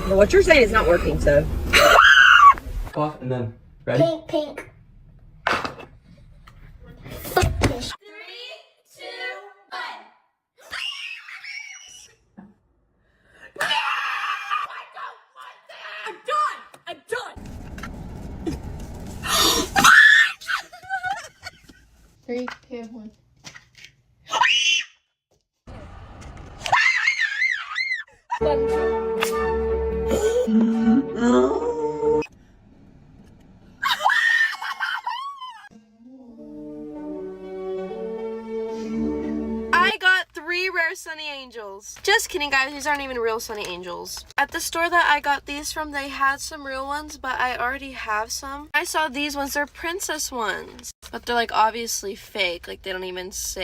But what you're saying is not working, so. Off and then ready? Pink. 3, 2, 1. I'm done. 3, 2, 1. I got 3 rare sunny angels. Just kidding, guys. These aren't even real sunny angels. At the store that I got these from, they had some real ones, but I already have some. I saw these ones. They're princess ones, but they're like obviously fake. Like they don't even say